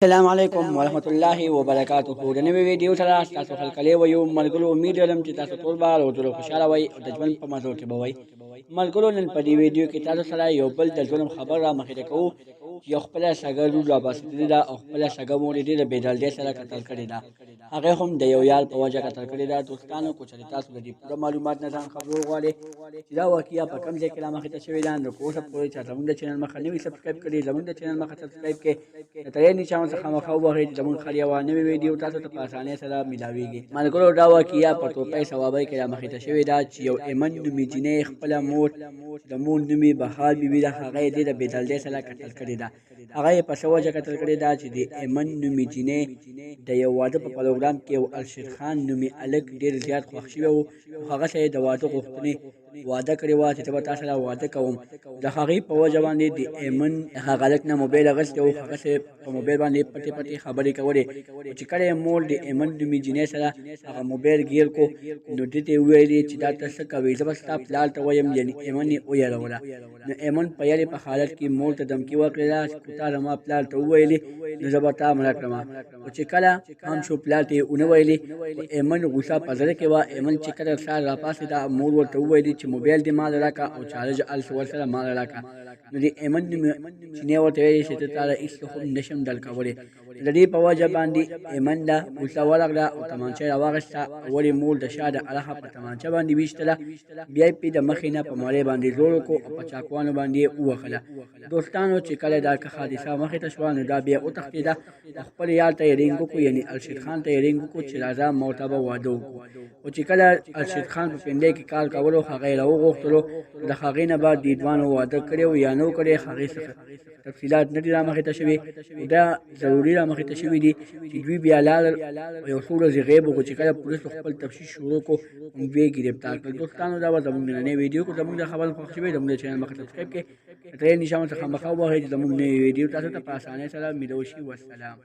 السلام علیکم ورحمت الله وبرکاته. د نوې ویډیو سره تاسو خلکلې وایو ملګرو، امید لرم چې تاسو ټول به روزو خوشاله وئ او د ژوند په مزو کې به وئ. ملګرو، نن په دې ویډیو کې تاسو سره یو بل د ظلم خبر را مخې ته کوو چې یو خپله سږه لور راباسېدلې ده او خپله سږه مور یې د بېدردۍ سره قتل کړې ده. هغې هم د یو یار په وجه قتل کړې ده. دوستانو، که چېرې تاسو د دې پوره معلومات نه ځان خبرول غواړئ چې دا واقعه په کوم ځای کې را مخې ته شوې ده، نو که اوسه پورې چا زموږ د چینل مخه نه وي سبسکرایب کړې، زموږ د چینل مخه سبسکرایب کړئ، د ترې نشان څخه مخه ووهئ چې زموږ هر یوه نوې ویډیو تاسو ته په اسانۍ سره میلاویږي. ملګرو، دا واقعه په توپۍ صوابۍ کې را مخې ته شوې ده چې یو ایمن نومې جینۍ خپله مور د مور نوم یې بهار بیبي ده، هغه یې د بېدردۍ سره قتل کړې ده. هغه یې په څه وجه قتل کړې ده چې د ایمن نومې جینۍ د یو واده په پروګرام کې یو الشیر خان نومې هلک ډېر زیات خوښ شوی و. هغه ته یې د واده غوښتنې وعده کړې وه چې زه به تا سره واده کوم. د هغې په وجه باندې د ایمن هغه هلک نه موبایل اخیستی و، هغه ته په موبایل باندې پټې پټې خبرې کولې. چې کله یې مور د ایمن نومې جینۍ سره هغه موبایل ګیر کو، نو دې ته یې وویلې چې دا ته څه کوې، زه به ستا پلار ته وایم. یعنې ایمن یې ویروله. نو ایمن په یارې په حالت کې مور ته دمکي ورکړله چې که تا زما پلار ته وویلې نو زه به تا مړه کړم. خو چې کله هم شو پلار ته یې ونه ویلې، خو ایمن غوسه په زړه کې وه. ایمن چې کله سهار راپاڅېده، مور ورته وویلې چې موبایل دې ماله راکړه او چارج الس ورسره ماله راکړه. نو د ایمن چینۍ ورته ویلې چې زه تا له هېڅ هم نشم ډل کولی. د دې په وجه باندې ایمن له غوسه ورغله او تمانچه یې راواخېسته. اول یې مور د شا د اړخه په تمانچه باندې ویشتله، بیا یې پرې د مخې نه په مړۍ باندې زور وکړو او په چاقوانو باندې یې ووهله. دوستانو، چې کله دا حادثه مخې ته شوه، نو دا بیا وتښتېده او خپل یار ته یې رینګ وکړو، یعنې الشیر خان ته یې رینګ وکړو چې راځه ما ورته به واده وکړو. خو چې کله الشیر خان په پنډۍ کې کار کولو، هغه یې راوغوښتلو. د هغې نه به دې دوانو واده کړی و یا نه و کړی، هغې څخه تفصیلات نه دي را مخې ته شوي. دا ضروري را مخې ته شوي دي چې دوی بیا لاړل او یو څو ورځې غیب وکړو. چې کله پولیسو خپل تفتیش شروع کړو، دوی یې ګرفتار کړل. دوستانو، دا به زموږ نننۍ ویډیو که زموږ د خبر خوښ شوی، زموږ د چینل مخه سبسکرایب کړئ، د ترې نشان څخه مخه ووهئ چې زموږ نوې ویډیو تاسو ته په اسانۍ سره میلاو شي. والسلام.